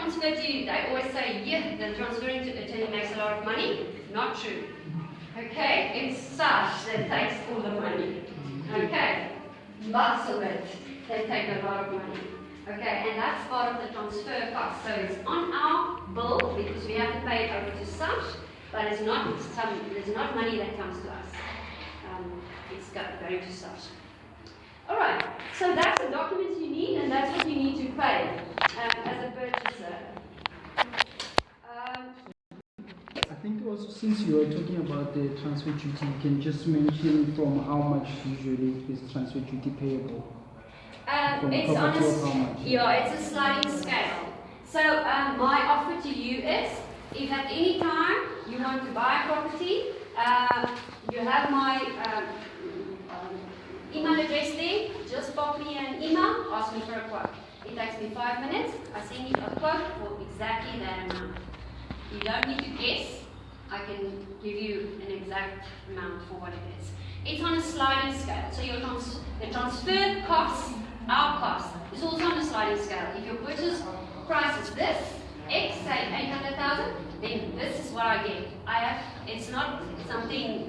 transfer to you, they always say, yeah, the transferring to attorney makes a lot of money. Not true. Okay, it's such that takes all the money. Okay, lots of it. They take a lot of money. Okay, and that's part of the transfer cost. So it's on our bill because we have to pay it over to such, but it's not there's not money that comes to us. It's going to such. All right, so that's the documents you need, and that's what you need to pay as a purchaser. I think also, since you were talking about the transfer duty, you can just mention from how much usually is transfer duty payable. It's on it's a sliding scale. So my offer to you is, if at any time you want to buy a property, you have my email address there. Just pop me an email, ask me for a quote. It takes me 5 minutes. I send you a quote for exactly that amount. You don't need to guess. I can give you an exact amount for what it is. It's on a sliding scale. So the transfer costs, our cost, is also on a sliding scale. If your purchase price is this, X, say 800,000, then this is what I get. It's not something,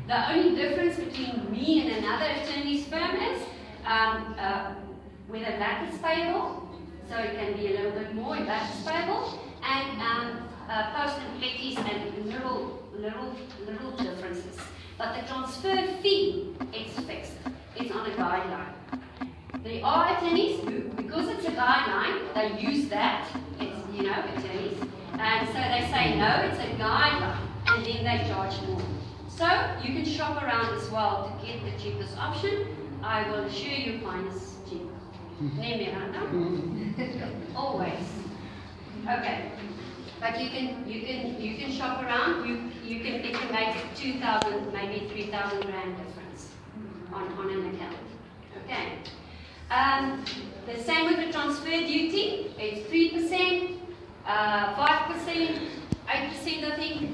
the only difference between me and another attorney's firm is whether that is payable, so it can be a little bit more if that is payable, and post and petties and little differences. But the transfer fee, it's fixed. It's on a guideline. There are attorneys who, because it's a guideline, they use that. It's, attorneys. And so they say, no, it's a guideline. And then they charge more. So you can shop around as well to get the cheapest option. I will assure you mine is cheaper. Always. Okay. But you can shop around. You can estimate 2,000, maybe 3,000 rand difference on an account. Okay. The same with the transfer duty. It's 3%, 5%, 8%, I think,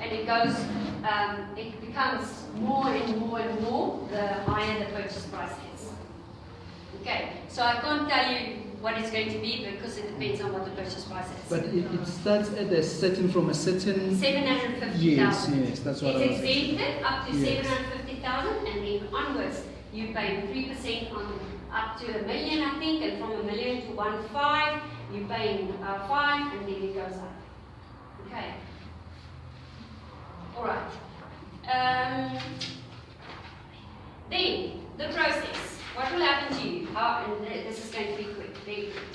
and it goes. It becomes more and more and more the higher the purchase price is. Okay. So I can't tell you what it's going to be because it depends on what the purchase price is. But it starts at a certain, from a certain... 750,000. Yes, that's what I was saying. It's exempted up to 750,000, and then onwards you pay 3% on up to $1 million, I think, and from $1 million to 1.5, you pay 5, and then it goes up. Okay. All right. Then the process. What will happen to you? And this is going to be quick, very quick.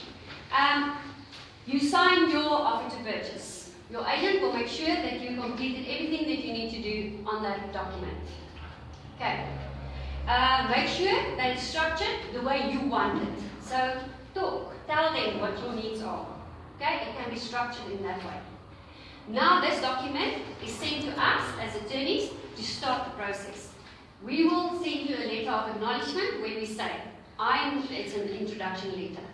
You sign your offer to purchase. Your agent will make sure that you completed everything that you need to do on that document. Okay. Make sure that it's structured the way you want it. So tell them what your needs are. Okay, it can be structured in that way. Now this document is sent to us as attorneys to start the process. We will send you a letter of acknowledgement where we say, it's an introduction letter,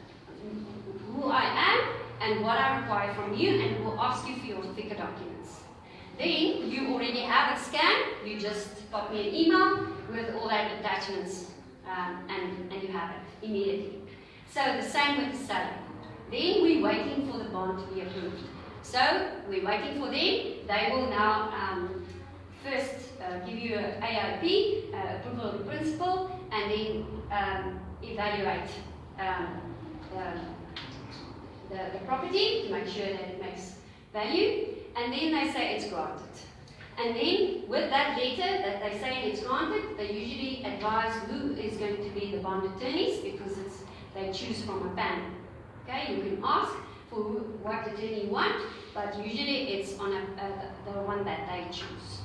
who I am and what I require from you, and we'll ask you for your thicker documents. Then you already have it scanned, you just pop me an email with all that attachments and you have it immediately. So the same with the seller. Then we're waiting for the bond to be approved. So we're waiting for them. They will now first give you an AIP, approval of the principal, and then evaluate the property to make sure that it makes value, and then they say it's granted. And then with that letter that they say it's granted, they usually advise who is going to be the bond attorneys because they choose from a panel. Okay, you can ask for what attorney you want, but usually it's on the one that they choose.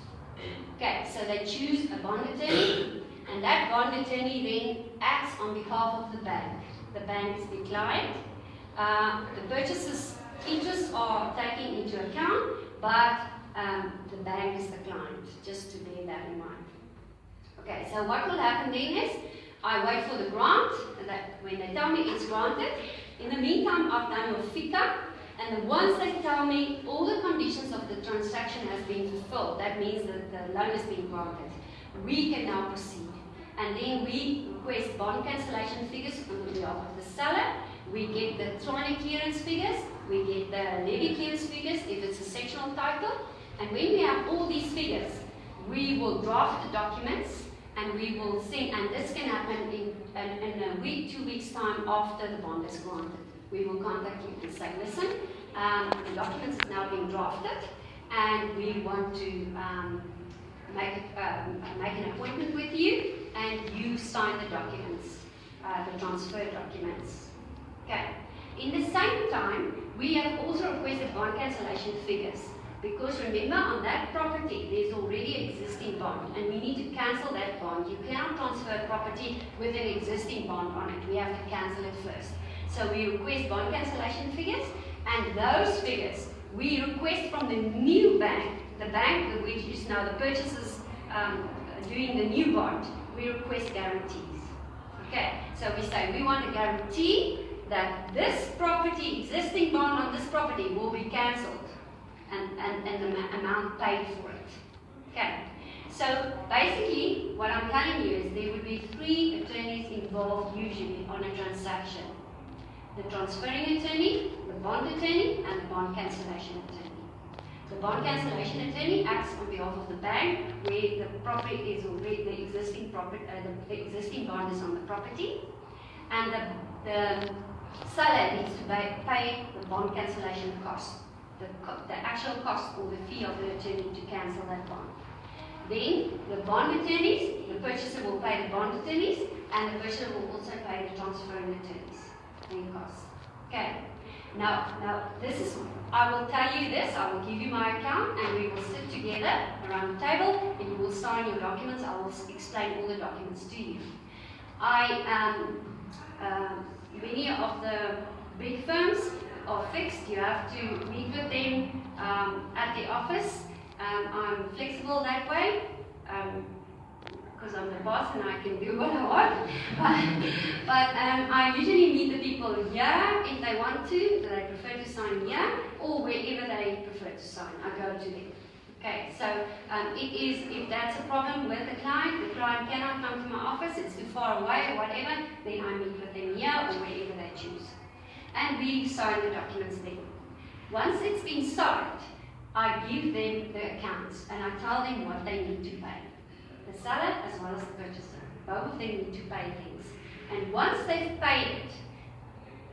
Okay, so they choose a bond attorney, and that bond attorney then acts on behalf of the bank. The bank is the client. The purchaser's interests are taken into account, but the bank is the client, just to bear that in mind. Okay, so what will happen then is, I wait for the grant, and that when they tell me it's granted, in the meantime I've done your FICA, and once they tell me all the conditions of the transaction has been fulfilled, that means that the loan has been granted, we can now proceed. And then we request bond cancellation figures on behalf of the seller, we get the tronic clearance figures, we get the levy clearance figures if it's a sectional title, and when we have all these figures, we will draft the documents and we will send, and this can happen in a week, 2 weeks time after the bond is granted. We will contact you and say, listen, the documents is now being drafted and we want to make an appointment with you and you sign the documents, the transfer documents. Okay. In the same time, we have also requested bond cancellation figures because remember on that property there's already existing bond and we need to cancel that bond. You cannot transfer property with an existing bond on it. We have to cancel it first. So we request bond cancellation figures, and those figures we request from the new bank, the bank which is now the purchasers doing the new bond. We request guarantees. Okay, so we say we want a guarantee that this property, existing bond on this property will be cancelled and the amount paid for it. Okay, so basically what I'm telling you is there would be 3 attorneys involved usually on a transaction. The transferring attorney, the bond attorney, and the bond cancellation attorney. The bond cancellation attorney acts on behalf of the bank where the property is already the existing property, the existing bond is on the property, and the seller needs to pay the bond cancellation cost, the actual cost or the fee of the attorney to cancel that bond. Then the bond attorneys, the purchaser will pay the bond attorneys, and the purchaser will also pay the transferring attorneys. Costs. Okay. Now this is, I will tell you this, I will give you my account and we will sit together around the table and you will sign your documents. I will explain all the documents to you. Many of the big firms are fixed. You have to meet with them at the office. I'm flexible that way. Because I'm the boss and I can do what I want. but I usually meet the people here if they want to, they prefer to sign here, or wherever they prefer to sign, I go to them. Okay, so it is, if that's a problem with the client cannot come to my office, it's too far away or whatever, then I meet with them here or wherever they choose. And we sign the documents then. Once it's been signed, I give them the accounts and I tell them what they need to pay. The seller as well as the purchaser. Both of them need to pay things. And once they've paid it,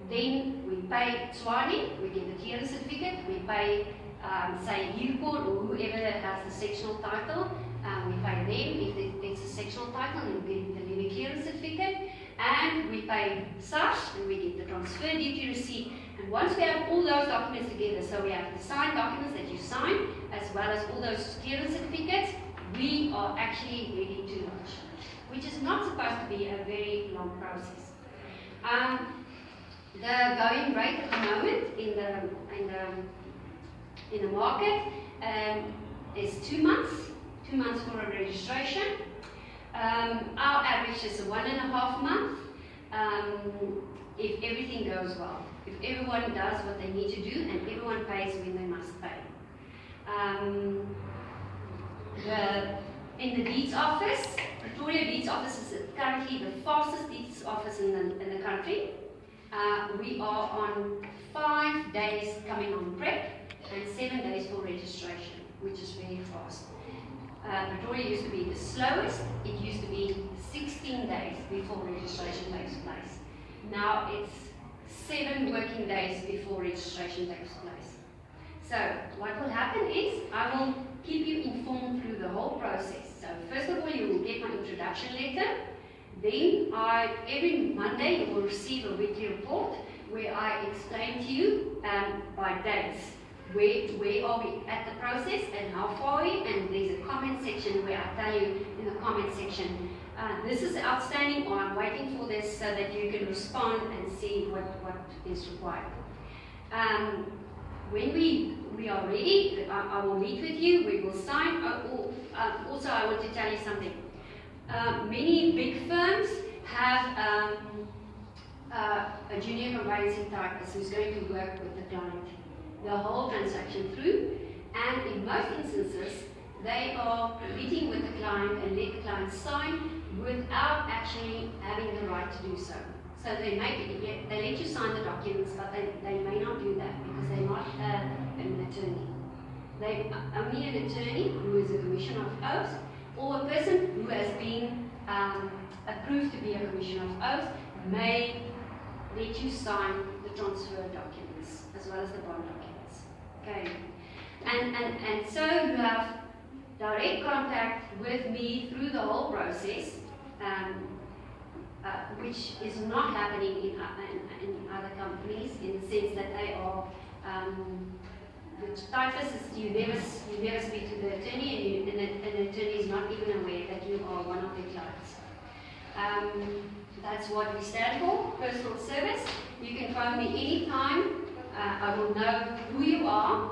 then we pay Tswani, we get the clearance certificate, we pay, say, Newport or whoever has the sectional title, we pay them. If it's a sectional title, then we get the levy clearance certificate, and we pay SARS, and we get the transfer duty receipt. And once we have all those documents together, so we have the signed documents that you sign, as well as all those clearance certificates, we are actually ready to launch, which is not supposed to be a very long process. The going rate at the moment in the market is 2 months. 2 months for a registration. Our average is 1.5 months. If everything goes well, if everyone does what they need to do and everyone pays when they must pay. In the deeds office, Pretoria Deeds Office is currently the fastest deeds office in the country. We are on 5 days coming on prep and 7 days for registration, which is very fast. Pretoria used to be the slowest. It used to be 16 days before registration takes place. Now it's 7 working days before registration takes place. So what will happen is I will keep you informed through the whole process. So first of all, you will get my introduction letter. Then every Monday you will receive a weekly report where I explain to you by days where are we at the process and how far are we, and there's a comment section where I tell you in the comment section this is outstanding or I'm waiting for this, so that you can respond and see what is required. When we are ready, I will meet with you, we will sign. Also, I want to tell you something. Many big firms have a junior conveyancing typist who's going to work with the client the whole transaction through, and in most instances, they are meeting with the client and let the client sign without actually having the right to do so. So they let you sign the but they may not do that because they're not an attorney. They only an attorney who is a commissioner of oaths, or a person who has been approved to be a commissioner of oaths may let you sign the transfer documents as well as the bond documents. Okay, and so you have direct contact with me through the whole process, which is not happening in other companies, in the sense that they are the typhus is you never speak to the attorney, and the attorney is not even aware that you are one of their clients. That's what we stand for, personal service. You can phone me anytime. I will know who you are,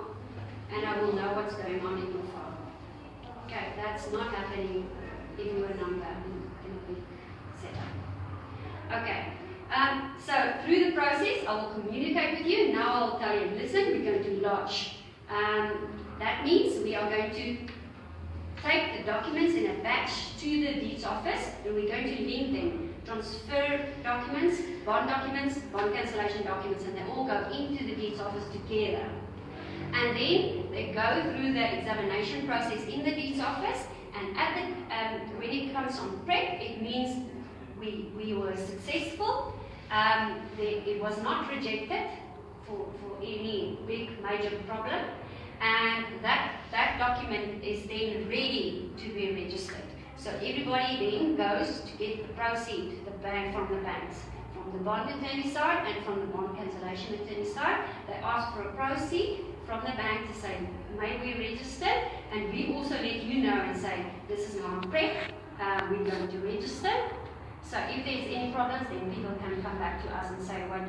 and I will know what's going on in your file. Okay, that's not happening if you're a number in a big setup. Okay, so through the process, I will communicate with you. Now I'll tell you, listen, we're going to lodge. That means we are going to take the documents in a batch to the deeds office, and we're going to link them. Transfer documents, bond cancellation documents, and they all go into the deeds office together. And then they go through the examination process in the deeds office, and at the when it comes on prep, it means we were successful. It was not rejected for any big major problem, and that document is then ready to be registered. So everybody then goes to get the proceed from the banks, from the bond attorney side and from the bond cancellation attorney side. They ask for a proceed from the bank to say, may we register? And we also let you know and say, this is not prep, we're going to register. So if there's any problems, then people can come back to us and say, wait,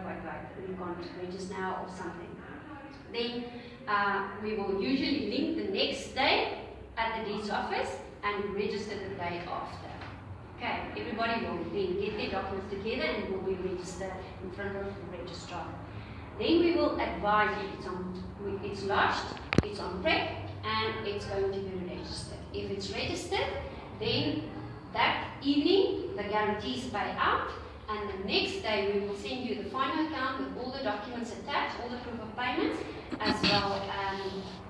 we can't register now or something. Then we will usually link the next day at the deeds office and register the day after. Okay, everybody will then get their documents together and will be registered in front of the registrar. Then we will advise you it's lodged, it's on prep, and it's going to be registered. If it's registered, then that evening the guarantees pay out, and the next day we will send you the final account with all the documents attached, all the proof of payments, as well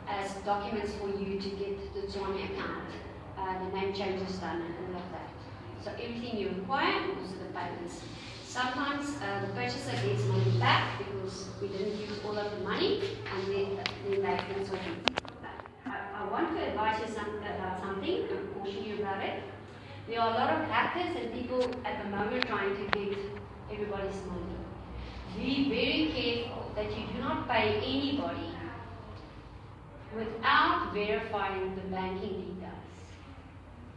as documents for you to get the Tswane account. The name change is done and all of that. So everything you require, and also the payments. Sometimes the purchaser gets money back because we didn't use all of the money, and then they cancel it. I want to advise you about something and caution you about it. There are a lot of hackers and people at the moment trying to get everybody's money. Be very careful that you do not pay anybody without verifying the banking details.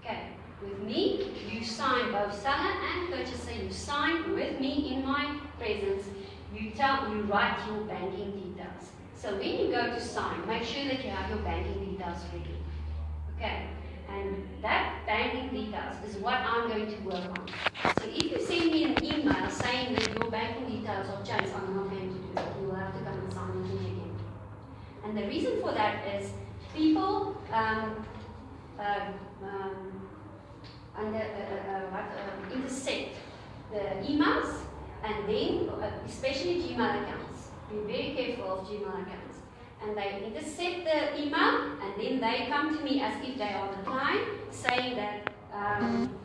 Okay, with me, you sign, both seller and purchaser, you sign with me in my presence. You write your banking details. So when you go to sign, make sure that you have your banking details ready. Okay, and that banking details is what I'm going to work on. So if you send me an email saying that your banking details have changed, I'm not going to do it. You will have to come and sign with me again. And the reason for that is people intercept the emails, and then especially Gmail accounts. Be very careful of Gmail accounts. And they intercept the email, and then they come to me as if they are the client, saying that,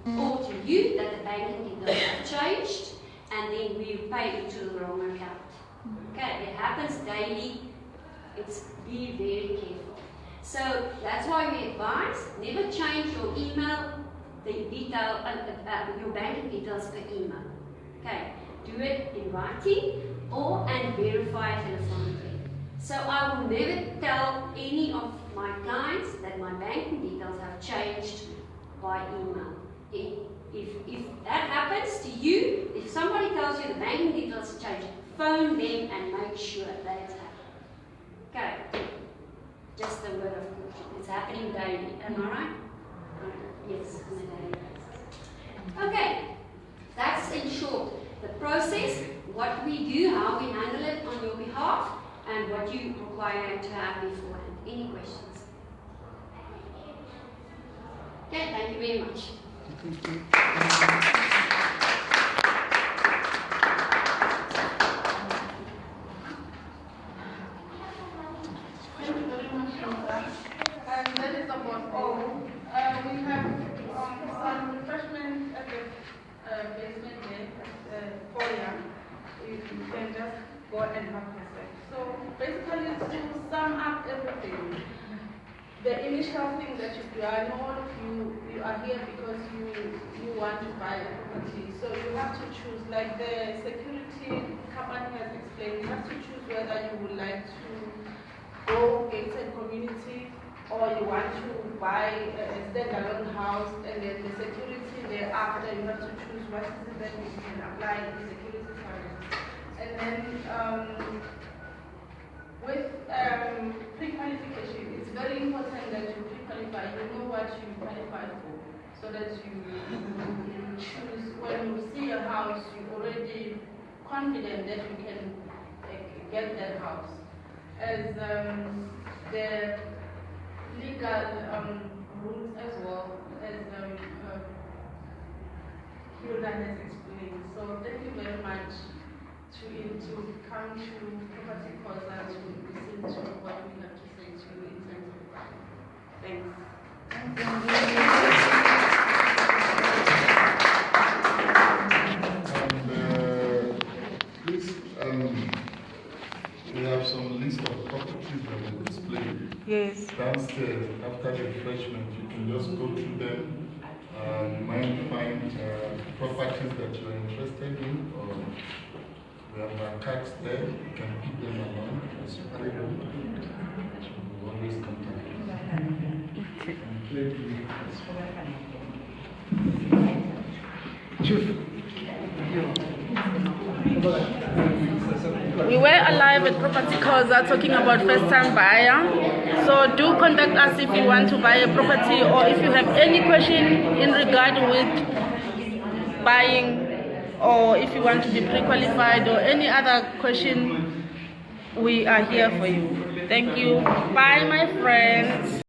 or to you, that the banking details have changed, and then we pay into the wrong account. Okay, it happens daily. Be very careful. So that's why we advise, never change your email, your banking details per email. Okay, do it in writing and verify telephonically. So I will never tell any of my clients that my banking details have changed by email. If that happens to you, if somebody tells you the banking details have changed, phone them and make sure that it's happening. Okay, just a word of caution. It's happening daily. Am I right? Yes, on a daily basis. Okay, that's in short the process, what we do, how we handle it on your behalf, and what you require to have beforehand. Any questions? Okay, thank you very much. Thank you. can just go and have a sex. So basically, to sum up everything, the initial thing that you do, I know you are here because you want to buy a property. So you have to choose, like the security company has explained, you have to choose whether you would like to go gated community or you want to buy a standalone house, and then the security thereafter you have to choose what is it that you can apply in security service. And then with pre-qualification, it's very important that you pre-qualify, you know what you qualify for, so that you choose, when you see a house, you're already confident that you can get that house. As the legal rules as well, as Hilda has explained. So thank you very much to come to Propertycoza to listen to what we have to say to you in terms of that. Thanks. Please, we have some list of properties that we display. Yes. Downstairs, after the refreshment, you can just go through them. You might find properties that you are interested in, or we have our cards there. You can pick them along as you go. We always contact We were alive at Propertycoza talking about first-time buyer. So do contact us if you want to buy a property, or if you have any question in regard with buying, or if you want to be pre-qualified, or any other question, we are here for you. Thank you. Bye, my friends.